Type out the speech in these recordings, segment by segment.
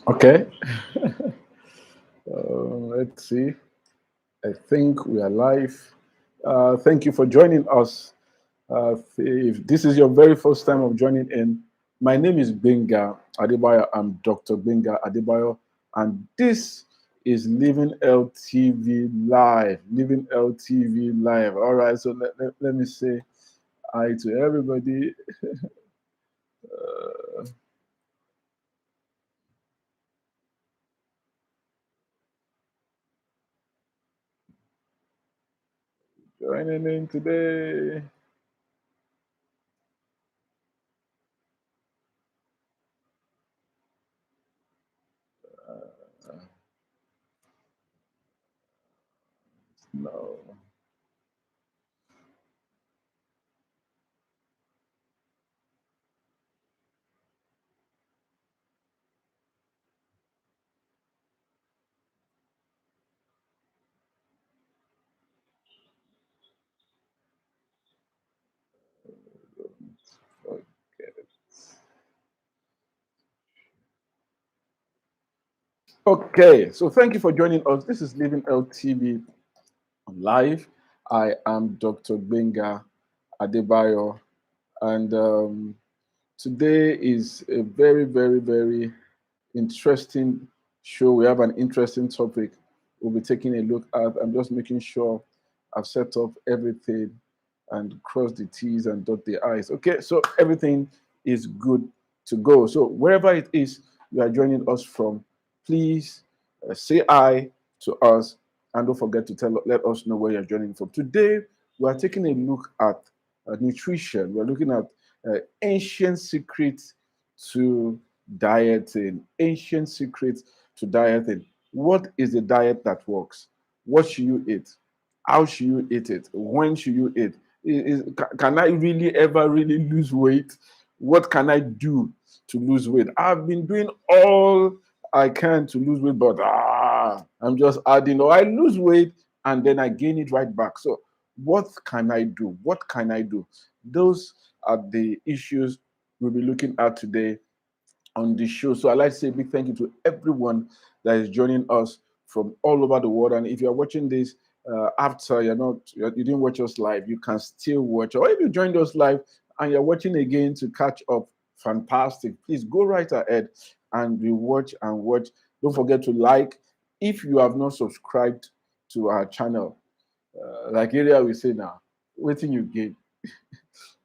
Okay. Let's see. I think we are live. Thank you for joining us. If this is your very first time of joining in, my name is Benga Adebayo. I'm Dr. Benga Adebayo, and this is Living LTV Live. Living LTV Live. All right, so let me say hi to everybody. Joining in today. No. Okay. Okay, so thank you for joining us. This is Living LTV Live. I am Dr. Benga Adebayo, and today is a very, very, very interesting show. We have an interesting topic we'll be taking a look at. I'm just making sure I've set up everything and cross the T's and dot the I's. Okay, so everything is good to go. So wherever it is you are joining us from, please say hi to us and don't forget to let us know where you're joining from. Today, we are taking a look at nutrition. We're looking at ancient secrets to dieting. Ancient secrets to dieting. What is the diet that works? What should you eat? How should you eat it? When should you eat? Can I really ever really lose weight? What can I do to lose weight? I've been doing all I can to lose weight, but I'm just adding, or I lose weight and then I gain it right back. So, what can I do? What can I do? Those are the issues we'll be looking at today on the show. So I'd like to say a big thank you to everyone that is joining us from all over the world. And if you're watching this after you didn't watch us live, you can still watch. Or if you joined us live and you're watching again to catch up, fantastic. Please go right ahead and rewatch and watch. Don't forget to like. If you have not subscribed to our channel, like area we say now, waiting you gain,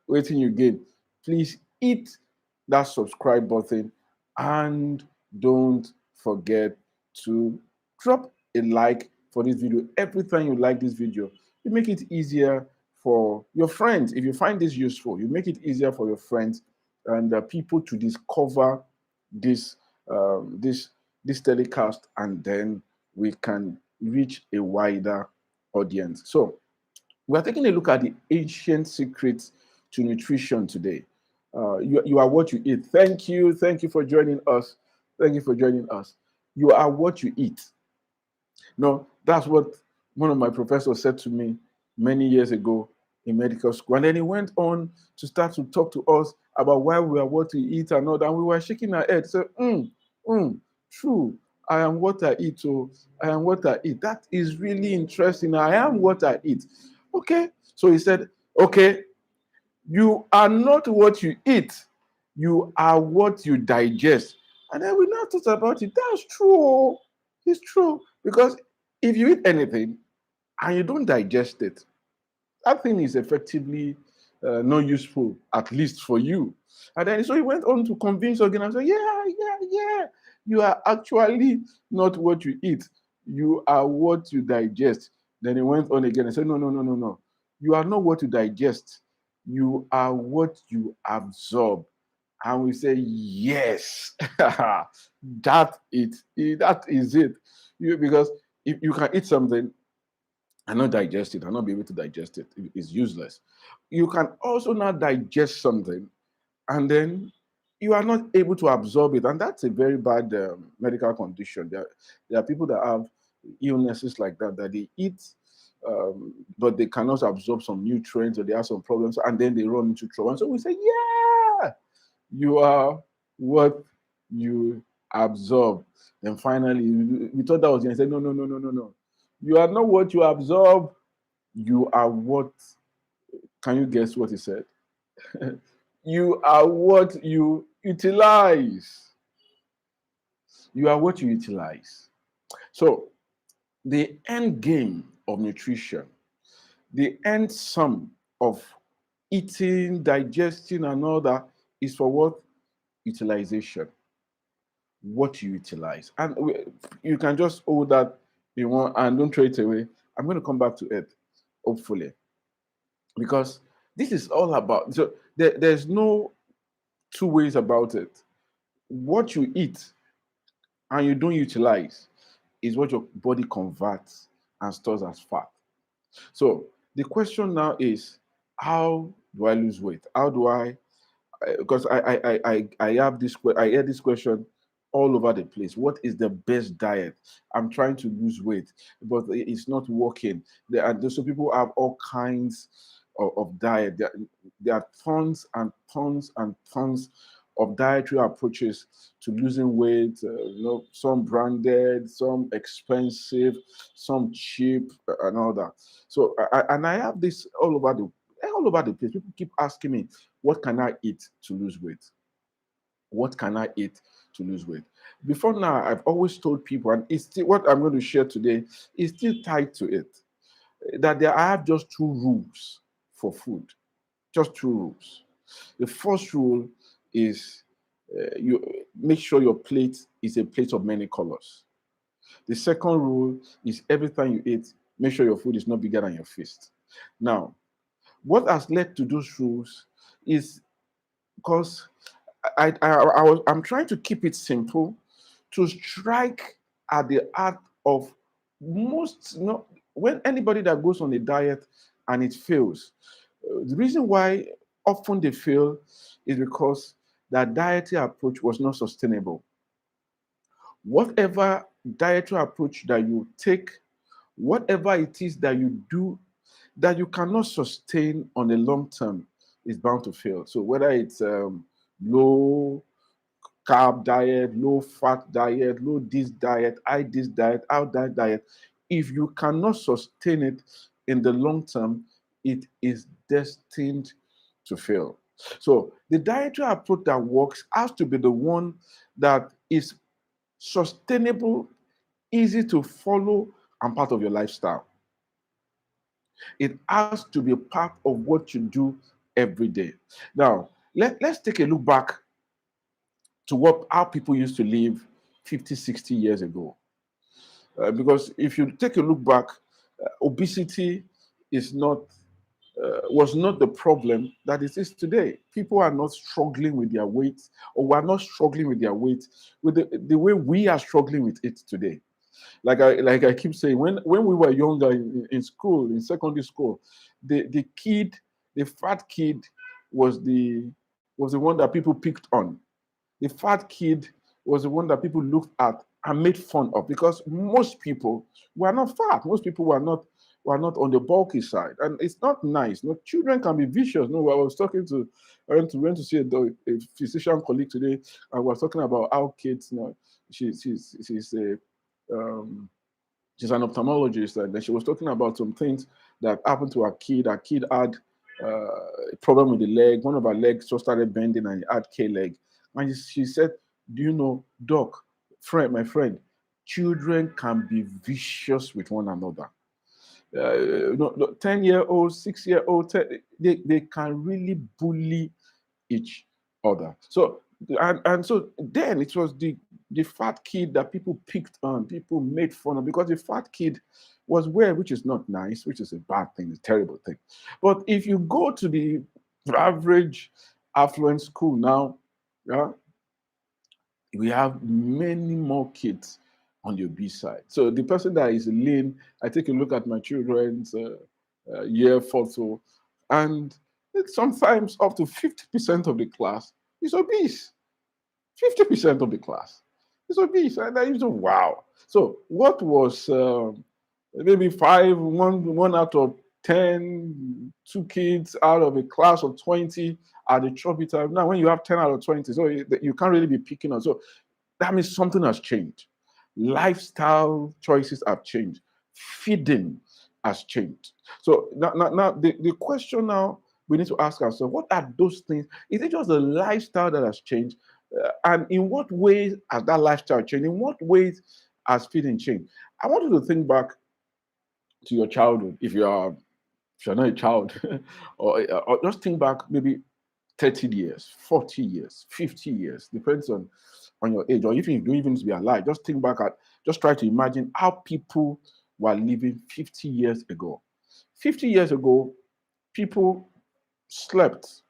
waiting you gain. Please hit that subscribe button and don't forget to drop a like for this video. Every time you like this video, you make it easier for your friends. If you find this useful, you make it easier for your friends and people to discover this this telecast, and then we can reach a wider audience. So we are taking a look at the ancient secrets to nutrition today. You are what you eat. Thank you for joining us. Thank you for joining us. You are what you eat. No, that's what one of my professors said to me many years ago in medical school. And then he went on to start to talk to us about why we are what we eat and all that. And we were shaking our head. So, true. I am what I eat. So I am what I eat. That is really interesting. I am what I eat. Okay. So he said, okay, you are not what you eat. You are what you digest. And then we now thought about it. That's true. It's true. Because if you eat anything and you don't digest it, that thing is effectively not useful, at least for you. And then so he went on to convince again and said, yeah. You are actually not what you eat. You are what you digest. Then he went on again and said, no. You are not what you digest. You are what you absorb. And we say, yes, that is it. Because if you can eat something and not digest it and not be able to digest it, it's useless. You can also not digest something and then you are not able to absorb it. And that's a very bad medical condition. There are people that have illnesses like that, that they eat, but they cannot absorb some nutrients or they have some problems and then they run into trouble. And so we say, yeah, you are what you absorb. Then finally, we thought that was the end. I said, no, no, no, no, no, no. You are not what you absorb. You are what, can you guess what he said? You are what you utilize. You are what you utilize. So the end game of nutrition, the end sum of eating, digesting, and all that is for what? Utilization. What you utilize. And you can just hold that in one and don't throw it away. I'm going to come back to it, hopefully, because this is all about, so there's no two ways about it. What you eat and you don't utilize is what your body converts and stores as fat. So the question now is, how do I lose weight? How do I, because I have this, I hear this question all over the place. What is the best diet? I'm trying to lose weight, but it's not working. So people have all kinds of diet. There are tons and tons and tons of dietary approaches to losing weight. Some branded, some expensive, some cheap, and all that. So, and I have this all over the place. People keep asking me, what can I eat to lose weight? What can I eat to lose weight? Before now, I've always told people, and it's still what I'm going to share today is still tied to it, that I have just two rules for food. Just two rules. The first rule is you make sure your plate is a plate of many colors. The second rule is every time you eat, make sure your food is not bigger than your fist. Now, what has led to those rules is because I'm trying to keep it simple to strike at the heart of most, when anybody that goes on a diet and it fails, the reason why often they fail is because that dietary approach was not sustainable. Whatever dietary approach that you take, whatever it is that you do that you cannot sustain on a long term is bound to fail. So whether it's low carb diet, low fat diet, low this diet, high this diet, out that diet, if you cannot sustain it in the long term, it is destined to fail. So the dietary approach that works has to be the one that is sustainable, easy to follow, and part of your lifestyle. It has to be a part of what you do every day. Now, let's take a look back to how people used to live 50, 60 years ago. Because if you take a look back, obesity is not was not the problem that it is today. People are not struggling with their weight, or we're not struggling with their weight with the way we are struggling with it today. Like I keep saying, when we were younger in school, in secondary school, the fat kid was the one that people picked on. The fat kid was the one that people looked at and made fun of, because most people were not fat. Most people were not on the bulky side, and it's not nice. No, children can be vicious. No, I was talking to I went to see a physician colleague today. I was talking about how kids. She's a she's an ophthalmologist, and then she was talking about some things that happened to her kid. Her kid had a problem with the leg. One of her legs just started bending, and he had K-leg. And she said, "Do you know, doc, my friend, children can be vicious with one another. 10-year-old, 6-year-old, they can really bully each other." So and so then it was the fat kid that people picked on, people made fun of, because the fat kid was where, which is not nice, which is a bad thing, a terrible thing. But if you go to the average affluent school now, yeah, we have many more kids on the obese side. So the person that is lean, I take a look at my children's year photo, and it's sometimes up to 50% of the class is obese. 50% of the class is obese. And I used to, wow. So what was maybe one out of 10, two kids out of a class of 20 at the trophy time. Now, when you have 10 out of 20, so you can't really be picking on. So that means something has changed. lifestyle choices have changed. Feeding has changed. So now the question now we need to ask ourselves, what are those things? Is it just the lifestyle that has changed? And in what ways has that lifestyle changed? In what ways has feeding changed? I want you to think back to your childhood. If you're not a child, or just think back maybe 30 years, 40 years, 50 years, depends on your age, or even if you don't even be alive, just think back at, just try to imagine how people were living 50 years ago. 50 years ago, people slept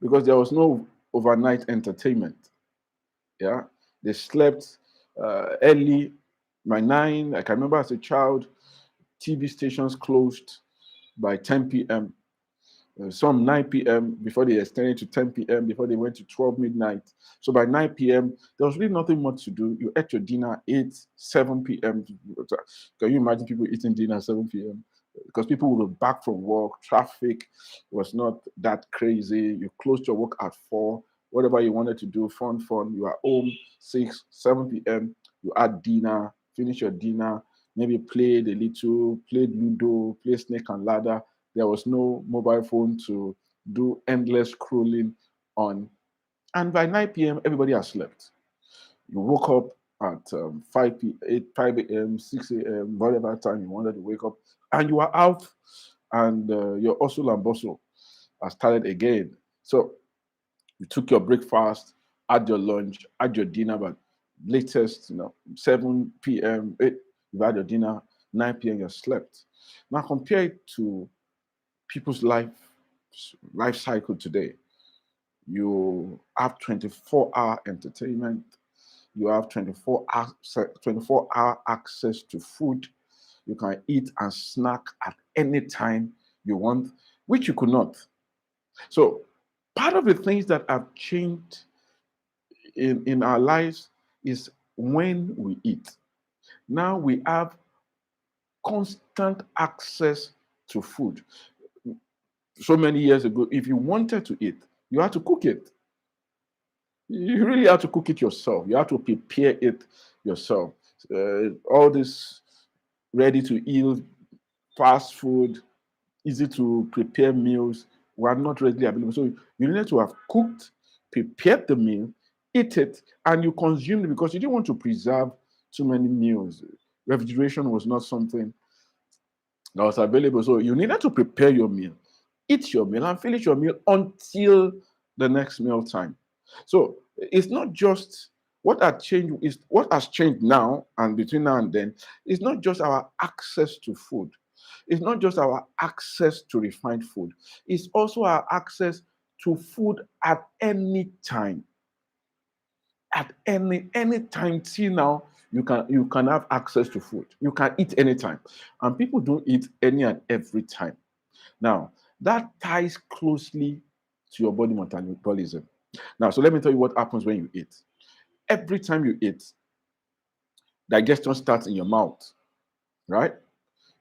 because there was no overnight entertainment. Yeah, they slept early. By 9, I can remember as a child, TV stations closed by 10 p.m. Some 9 p.m. before they extended to 10 p.m. before they went to 12 midnight. So by 9 p.m. there was really nothing much to do. You ate your dinner 8, 7 p.m. Can you imagine people eating dinner at 7 p.m.? Because people were back from work, traffic was not that crazy. You closed your work at 4. Whatever you wanted to do, fun. You are home 6, 7 p.m. You had dinner, finish your dinner, maybe played a little, played Ludo, play Snake and Ladder. There was no mobile phone to do endless scrolling on. And by 9 p.m., everybody has slept. You woke up at 5 p 8, 5 a.m., 6 a.m., whatever time you wanted to wake up, and you are out, and your hustle and bustle has started again. So you took your breakfast, had your lunch, had your dinner, but latest, 7 p.m., 8, you had your dinner, 9 p.m., you slept. Now compare it to people's life cycle today. You have 24-hour entertainment. You have 24-hour access to food. You can eat and snack at any time you want, which you could not. So part of the things that have changed in our lives is when we eat. Now we have constant access to food. So many years ago, if you wanted to eat, you had to cook it. You really have to cook it yourself. You have to prepare it yourself. All this ready to eat, fast food, easy to prepare meals were not readily available. So you needed to have cooked, prepared the meal, eat it, and you consumed it because you didn't want to preserve too many meals. Refrigeration was not something that was available. So you needed to prepare your meal, eat your meal, and finish your meal until the next meal time. So it's not just what has changed now and between now and then. It's not just our access to food. It's not just our access to refined food. It's also our access to food at any time. At any time till now, you can have access to food. You can eat anytime. And people don't eat any and every time. Now, that ties closely to your body metabolism. Now, so let me tell you what happens when you eat. Every time you eat, digestion starts in your mouth, right?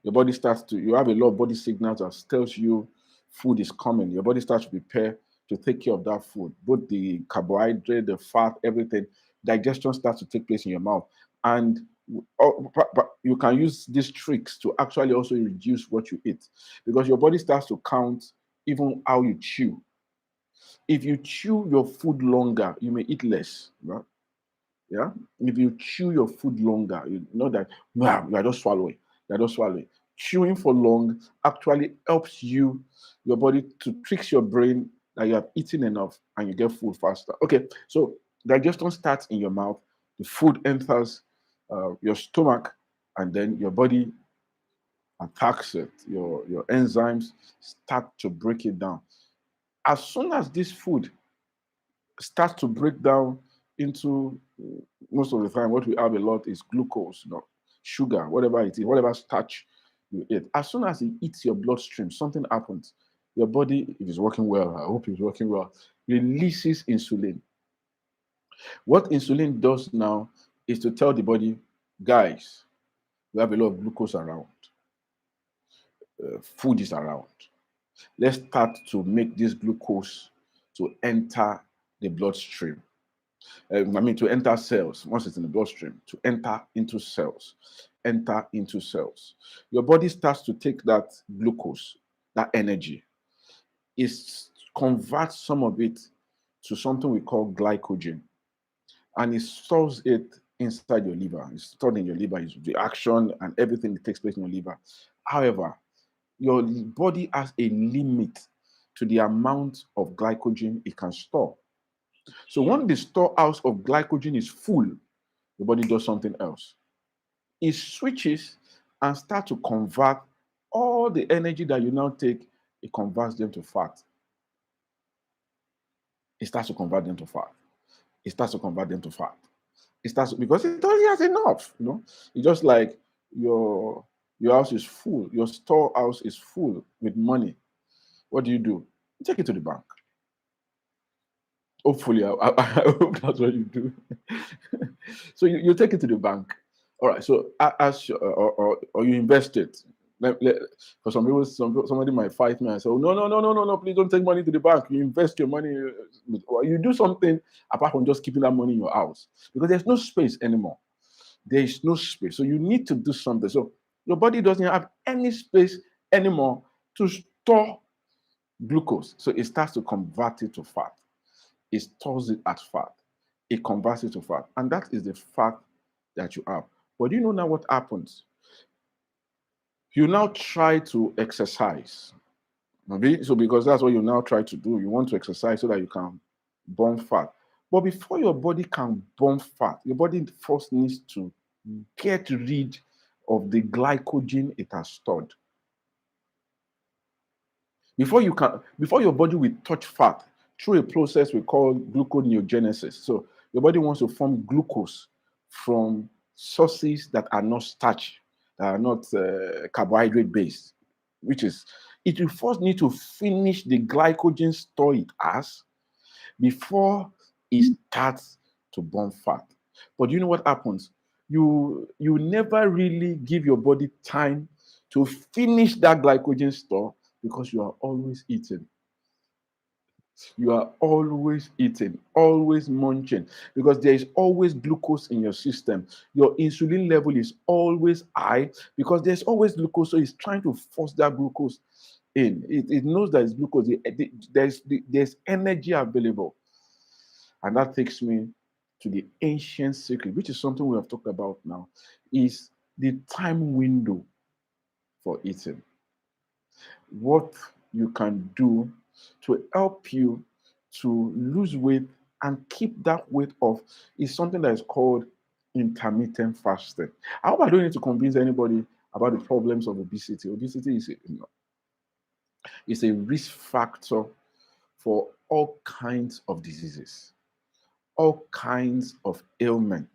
Your body starts to, you have a lot of body signals that tells you food is coming. Your body starts to prepare to take care of that food, both the carbohydrate, the fat, everything. Digestion starts to take place in your mouth. And but you can use these tricks to actually also reduce what you eat because your body starts to count even how you chew. If you chew your food longer, you may eat less. Right? Yeah. If you chew your food longer, you know that wow, you are just swallowing. You are just swallowing. Chewing for long actually helps your body to tricks your brain that you have eaten enough and you get food faster. Okay, so digestion starts in your mouth. The food enters your stomach, and then your body attacks it. Your enzymes start to break it down. As soon as this food starts to break down into most of the time what we have a lot is glucose, sugar, whatever it is, whatever starch you eat. As soon as it eats your bloodstream, something happens. Your body, if it's working well, I hope it's working well, releases insulin. What insulin does now is to tell the body, guys, we have a lot of glucose around, food is around. Let's start to make this glucose to enter the bloodstream. To enter cells. Once it's in the bloodstream, to enter into cells. Enter into cells. Your body starts to take that glucose, that energy. It converts some of it to something we call glycogen, and it stores it inside your liver. It's stored in your liver. It's the action and everything that takes place in your liver. However, your body has a limit to the amount of glycogen it can store. So when the storehouse of glycogen is full, the body does something else. It switches and starts to convert all the energy that you now take, it converts them to fat. It starts to convert them to fat. It starts to convert them to fat. It starts because it already has enough, It's just like your house is full, your storehouse is full with money. What do? You take it to the bank. Hopefully, I hope that's what you do. So you take it to the bank. All right. So or you invest it. For some people, somebody might fight me and say, oh, no, please don't take money to the bank. You invest your money, or you do something apart from just keeping that money in your house, because there's no space anymore. There is no space. So you need to do something. So your body doesn't have any space anymore to store glucose. So it starts to convert it to fat. It stores it as fat. It converts it to fat. And that is the fat that you have. But do you know now what happens? You now try to exercise. Maybe so, because that's what you now try to do. You want to exercise so that you can burn fat. But before your body can burn fat, your body first needs to get rid of the glycogen it has stored. Before your body will touch fat through a process we call gluconeogenesis. So your body wants to form glucose from sources that are not starch, that are not carbohydrate based, which is, it will first need to finish the glycogen store it has before it starts to burn fat. But you know what happens? You never really give your body time to finish that glycogen store, because you are always eating. You are always eating, always munching, because there is always glucose in your system. Your insulin level is always high because there's always glucose. So it's trying to force that glucose in. It knows that it's glucose. There's energy available. And that takes me to the ancient secret, which is something we have talked about now, is the time window for eating. What you can do to help you to lose weight and keep that weight off is something that is called intermittent fasting. I hope I don't need to convince anybody about the problems of obesity. Obesity is a risk factor for all kinds of diseases, all kinds of ailment.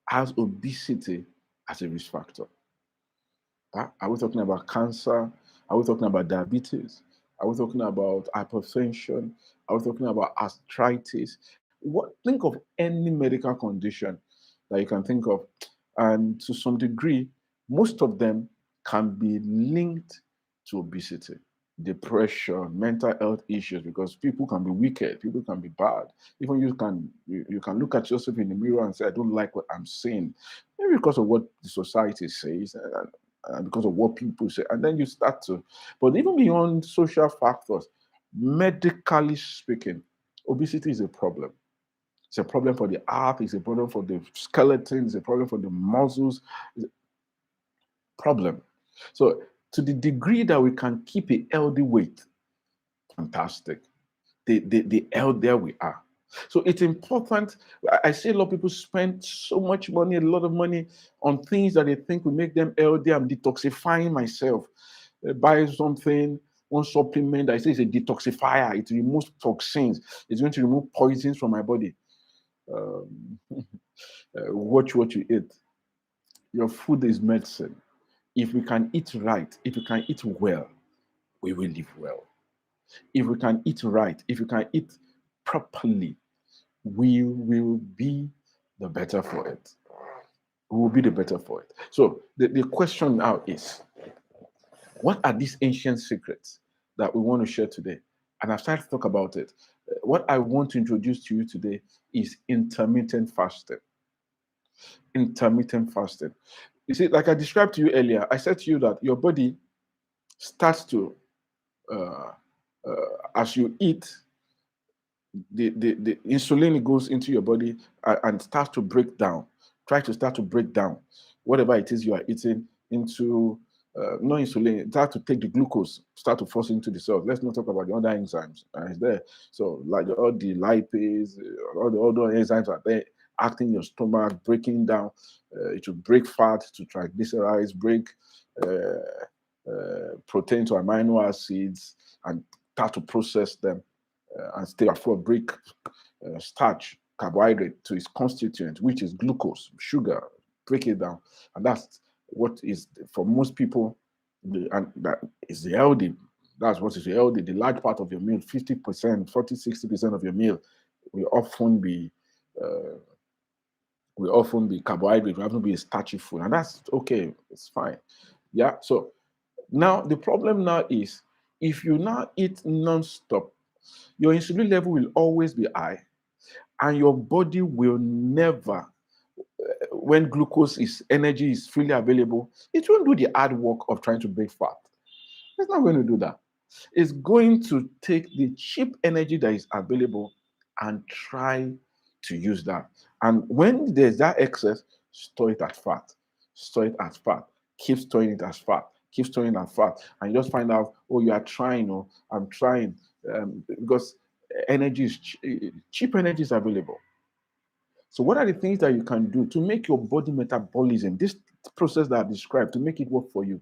Has obesity as a risk factor? Are we talking about cancer? Are we talking about diabetes? Are we talking about hypertension? Are we talking about arthritis? Think of any medical condition that you can think of, and to some degree, most of them can be linked to obesity. Depression, mental health issues, because people can be wicked, people can be bad. Even you can look at yourself in the mirror and say, I don't like what I'm seeing, maybe because of what the society says, and because of what people say, and then you start to. But even beyond social factors, medically speaking, obesity is a problem. It's a problem for the heart, it's a problem for the skeleton, it's a problem for the muscles. It's a problem. So to the degree that we can keep a healthy weight, fantastic. The healthier we are. So it's important. I see a lot of people spend so much money, a lot of money, on things that they think will make them healthy. I'm detoxifying myself. Buy something, one supplement that says a detoxifier. It removes toxins. It's going to remove poisons from my body. Watch what you eat. Your food is medicine. If we can eat right, if we can eat well, we will live well. If we can eat right, if we can eat properly, we will be the better for it. We will be the better for it. So the question now is, what are these ancient secrets that we want to share today? And I've started to talk about it. What I want to introduce to you today is intermittent fasting. Intermittent fasting. You see, like I described to you earlier, I said to you that your body starts to, uh, as you eat, the insulin goes into your body and starts to break down, try to start to break down whatever it is you are eating into not insulin, start to take the glucose, start to force into the cells. Let's not talk about the other enzymes. It's there. So like all the lipase, all the other enzymes are there acting in your stomach, breaking down. It will break fat to triglycerides, break protein to amino acids, and start to process them and stay for break starch, carbohydrate to its constituent, which is glucose, sugar, break it down. And that's what is, for most people, and that is the healthy. That's what is healthy. The large part of your meal, 50%, 40, 60% of your meal will often be carbohydrate, will often be a starchy food. And that's okay, it's fine. Yeah. So now the problem now is if you now eat non-stop, your insulin level will always be high, and your body will never, when glucose is energy is freely available, it won't do the hard work of trying to break fat. It's not going to do that. It's going to take the cheap energy that is available and try to use that. And when there's that excess, store it as fat. Store it as fat. Keep storing it as fat. Keep storing it as fat. And you just find out, oh, you are trying, or I'm trying. Because energy is cheap energy is available. So what are the things that you can do to make your body metabolism, this process that I've described, to make it work for you?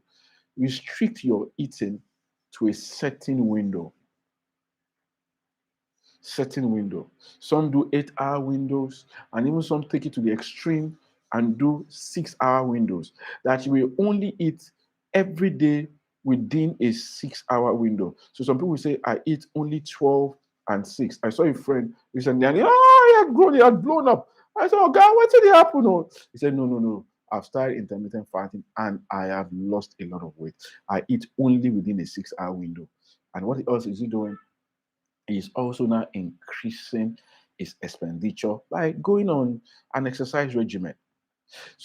Restrict your eating to a certain window. Certain window. Some do 8-hour windows, and even some take it to the extreme and do 6-hour windows. That you will only eat every day within a 6-hour window. So some people will say, I eat only 12 and 6. I saw a friend recently, and he had blown up. I said, oh God, what did happen? Oh? He said, no. I've started intermittent fasting and I have lost a lot of weight. I eat only within a 6-hour window. And what else is he doing? He's also now increasing his expenditure by going on an exercise regimen.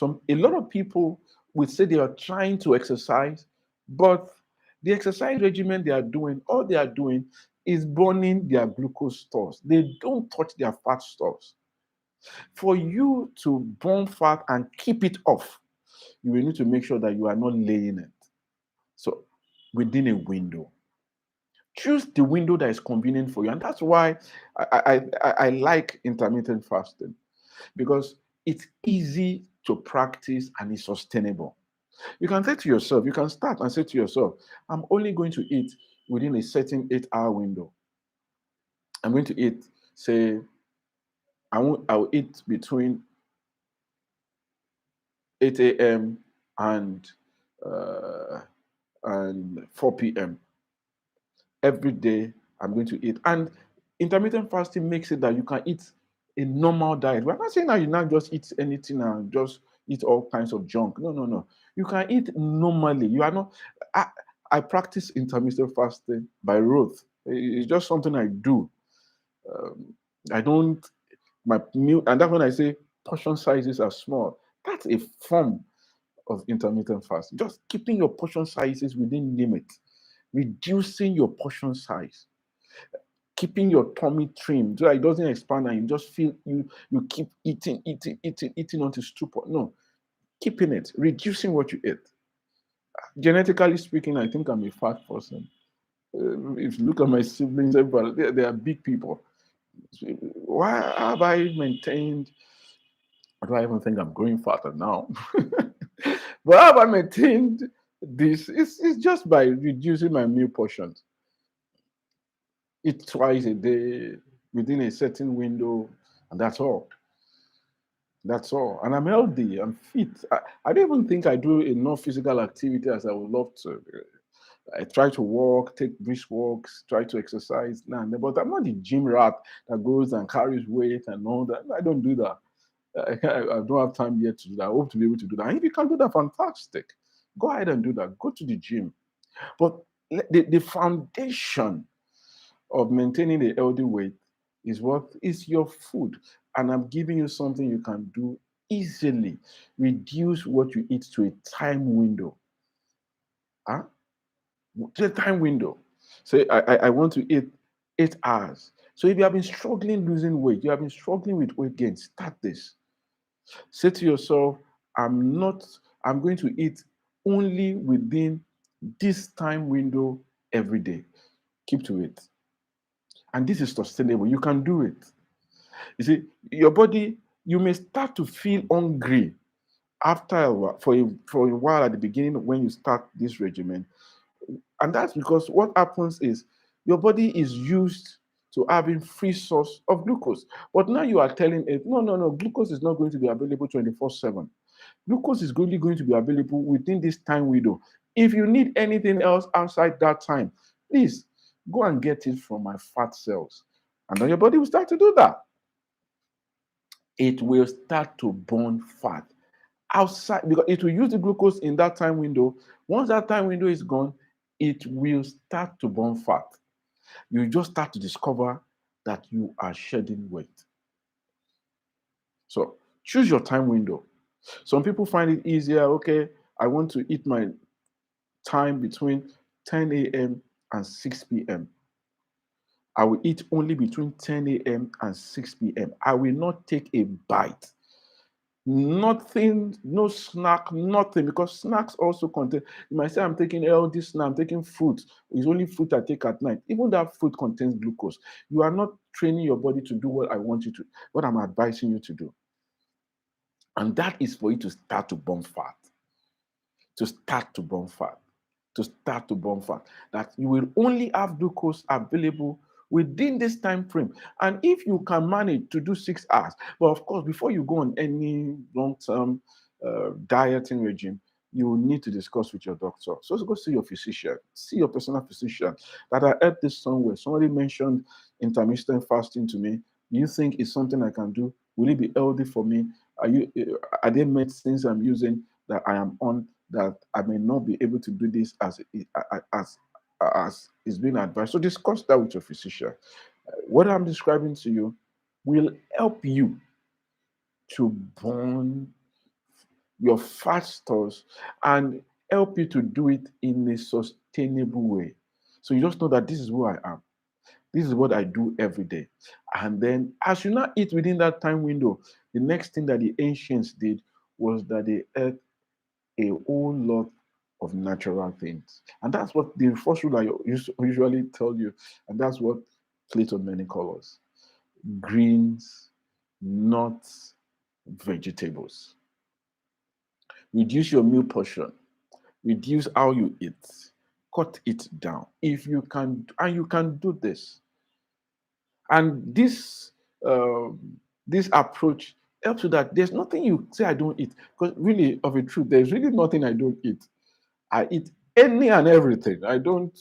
A lot of people would say they are trying to exercise, but the exercise regimen they are doing, all they are doing is burning their glucose stores. They don't touch their fat stores. For you to burn fat and keep it off, you will need to make sure that you are not laying it. So within a window. Choose the window that is convenient for you. And that's why I like intermittent fasting, because it's easy to practice and it's sustainable. You can say to yourself, you can start and say to yourself, I'm only going to eat within a certain 8-hour window. I'm going to eat, say, I'll eat between 8 a.m. Uh, and 4 p.m. Every day I'm going to eat. And intermittent fasting makes it that you can eat a normal diet. We're not saying that you not just eat anything and just eat all kinds of junk. No. You can eat normally. You are not. I practice intermittent fasting by rote. It's just something I do. I don't. My meal, and that's when I say portion sizes are small. That's a form of intermittent fasting. Just keeping your portion sizes within limit, reducing your portion size, keeping your tummy trimmed so that it doesn't expand and you just feel you keep eating until stupor. No, keeping it, reducing what you eat. Genetically speaking, I think I'm a fat person. If you look at my siblings, everybody, they are big people. Why have I maintained? I don't even think I'm growing fatter now. But how have I maintained this? It's just by reducing my meal portions. Eat twice a day within a certain window, and that's all. That's all. And I'm healthy, I'm fit. I don't even think I do enough physical activity as I would love to. I try to walk, take brisk walks, try to exercise, but I'm not the gym rat that goes and carries weight and all that. I don't do that. I don't have time yet to do that. I hope to be able to do that. And if you can do that, fantastic. Go ahead and do that. Go to the gym. But the foundation of maintaining a healthy weight is what is your food. And I'm giving you something you can do easily. Reduce what you eat to a time window. Huh? To a time window. Say, I want to eat 8 hours. So if you have been struggling losing weight, you have been struggling with weight gain, start this. Say to yourself, I'm not, I'm going to eat only within this time window every day. Keep to it. And this is sustainable. You can do it. You see, your body, you may start to feel hungry after a while, for a while at the beginning when you start this regimen. And that's because what happens is your body is used to having free source of glucose. But now you are telling it, no, no, no, glucose is not going to be available 24/7. Glucose is only going to be available within this time window. If you need anything else outside that time, please go and get it from my fat cells. And then your body will start to do that. It will start to burn fat outside because it will use the glucose in that time window. Once that time window is gone, it will start to burn fat. You just start to discover that you are shedding weight. So choose your time window. Some people find it easier. Okay, I want to eat my time between 10 a.m. and 6 p.m. I will eat only between 10 a.m. and 6 p.m. I will not take a bite. Nothing, no snack, nothing, because snacks also contain. You might say, I'm taking healthy snack, I'm taking fruit. It's only fruit I take at night. Even that fruit contains glucose. You are not training your body to do what I want you to, what I'm advising you to do. And that is for you to start to burn fat. To start to burn fat. To start to burn fat. That you will only have glucose available within this time frame. And if you can manage to do 6 hours, but of course, before you go on any long-term dieting regime, you will need to discuss with your doctor. So go see your physician, see your personal physician. That I heard this somewhere. Somebody mentioned intermittent fasting to me. Do you think it's something I can do? Will it be healthy for me? Are there medicines I'm using that I am on that I may not be able to do this as is being advised? So discuss that with your physician. What I'm describing to you will help you to burn your fat stores and help you to do it in a sustainable way. So you just know that this is who I am. This is what I do every day. And then as you not eat within that time window, the next thing that the ancients did was that they ate a whole lot of natural things. And that's what the first rule I usually tell you. And that's what plates of many colors: greens, nuts, vegetables. Reduce your meal portion, reduce how you eat, cut it down. If you can, and you can do this. And this approach helps you that there's nothing you say I don't eat. Because really, of a truth, there's really nothing I don't eat. I eat any and everything. I think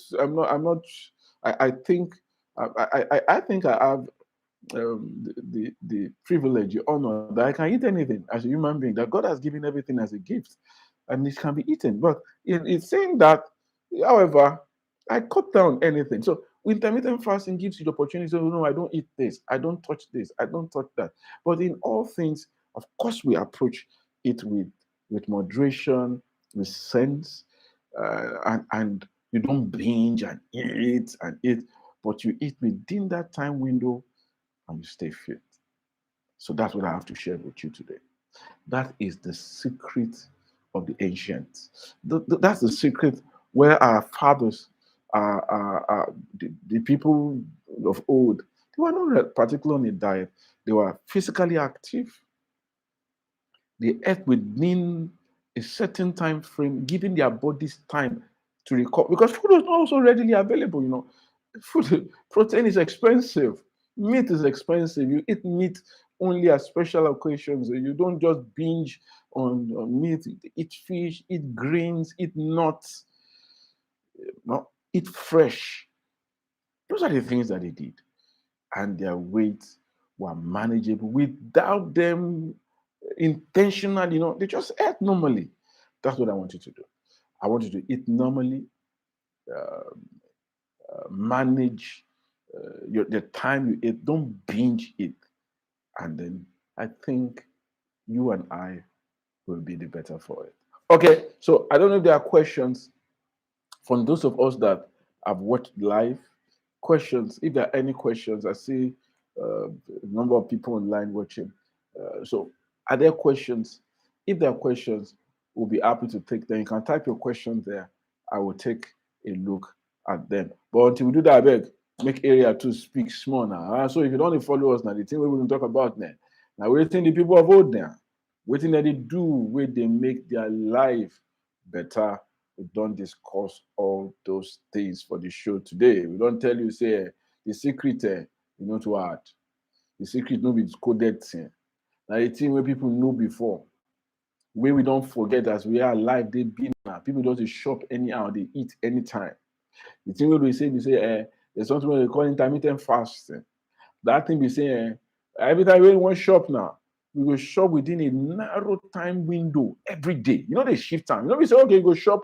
I think I have the privilege, the honor that I can eat anything as a human being, that God has given everything as a gift and it can be eaten. But it's saying that, however, I cut down anything. So intermittent fasting gives you the opportunity to say, no, I don't eat this, I don't touch this, I don't touch that. But in all things, of course, we approach it with moderation, with sense, and you don't binge and eat, but you eat within that time window and you stay fit. So that's what I have to share with you today. That is the secret of the ancients. That's the secret where our fathers, the people of old, they were not particularly on a diet. They were physically active. They ate within a certain time frame, giving their bodies time to recover. Because food was not also readily available, Food, protein is expensive. Meat is expensive. You eat meat only at special occasions. You don't just binge on meat. Eat fish, eat greens, eat nuts, eat fresh. Those are the things that they did. And their weights were manageable without them intentionally, they just ate normally. That's what I want you to do. I want you to eat normally, manage the time you eat. Don't binge it. And then I think you and I will be the better for it. Okay, so I don't know if there are questions from those of us that have watched live. Questions, if there are any questions, I see a number of people online watching. So, are there questions? If there are questions, we'll be happy to take them. You can type your question there. I will take a look at them. But until we do that, I beg, make area to speak small now. So if you don't follow us now, the thing we will talk about now. Now, waiting the people of old now, waiting that they do, where they make their life better. We don't discuss all those things for the show today. We don't tell you, say, the secret, you know, to add. The secret no be coded thing. Now, the thing where people know before, where we don't forget as we are alive, they be now. People don't shop anyhow, they eat anytime. The thing where we say, there's something where they call intermittent fasting. That thing be saying, every time we want shop now, we will shop within a narrow time window every day. You know, they shift time. You know, we say, okay, you go shop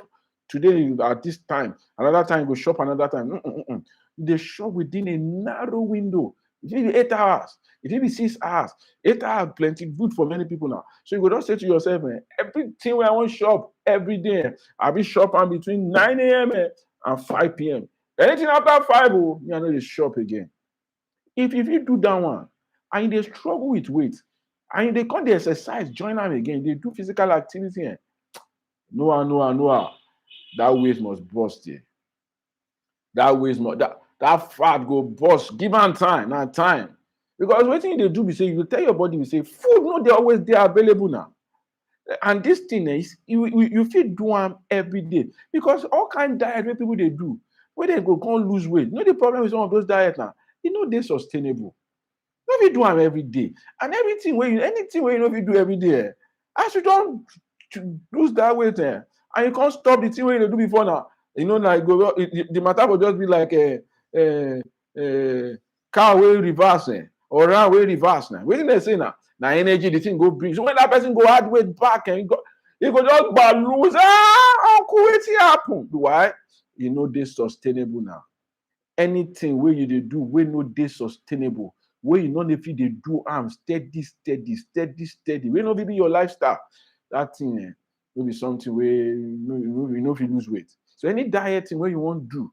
today at this time, another time, go shop another time. They shop within a narrow window. It will be 8 hours. It will be 6 hours. 8 hours, plenty good for many people now. So you go just say to yourself, everything where I want shop every day, I'll be shopping between 9 a.m. and 5 p.m. Anything after 5, I know they shop again. If you do that one, and they struggle with weight, and they come the exercise, join them again, they do physical activity, Noah, that weight must burst here. That weight must that fat go burst. Give them time, not time. Because what thing they do, we say you tell your body, we say food, no, they always they are available now. And this thing is you feel do them every day. Because all kind of diet where people they do, where they go can't lose weight. You know the problem with some of those diets now, they're sustainable. No fit do them every day. And anything where you know if you do every day, as you don't lose that weight, and you can't stop the thing where you do before now. Like the matter will just be like a car will reverse, or ram will reverse now. Wetin they say now? Now energy the thing go bring. So when that person go add weight back and he go just lose. Uncle, wetin happen? Why? They sustainable now. Anything where you do, we know they sustainable. Where you know if you do steady. We know be your lifestyle. That thing will be something where you know if you lose weight. So any dieting where you want to do,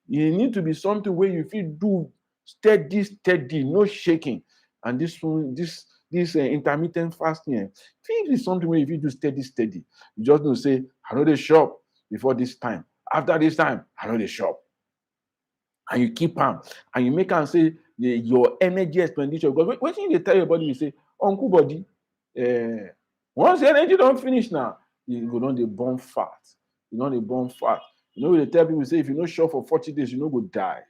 you need to be something where you feel do steady, no shaking. And this intermittent fasting, feel is something where if you do steady, you just know say I know they shop before this time. After this time, I know they shop. And you keep am and you make am say your energy expenditure, because wetin you dey tell your body, you say uncle body, once the energy don finish now, you go don dey burn fat. We dey tell people say if you no chop for 40 days, you no go die.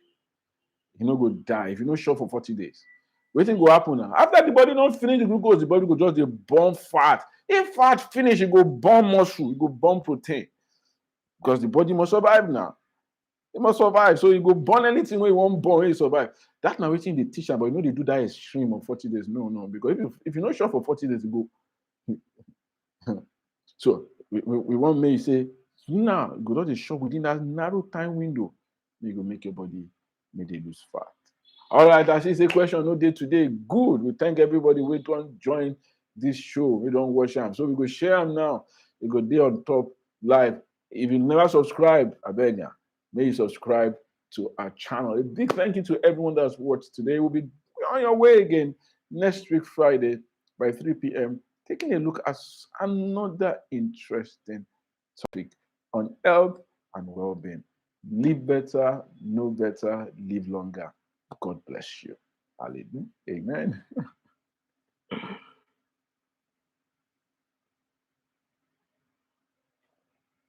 If you no chop for 40 days. Wetin go happen now? After the body don finish the glucose, the body go just dey burn fat. If fat finish, e go burn muscle, e go burn protein, because the body must survive now. It must survive. So you go burn anything where you want burn when you survive. That's not what they teach them, but they do that extreme of 40 days. No. Because if you're not sure for 40 days, you go. So we want me to say, now, go to the shop within that narrow time window. You go make your body make they lose fat. All right, I see a question no day today. Good. We thank everybody who don't join this show. We don't watch them. So we go share them now. We go there on top live. If you never subscribe, I beg you. May you subscribe to our channel. A big thank you to everyone that's watched today. We'll be on your way again next week, Friday, by 3 p.m., taking a look at another interesting topic on health and well-being. Live better, know better, live longer. God bless you. Hallelujah. Amen.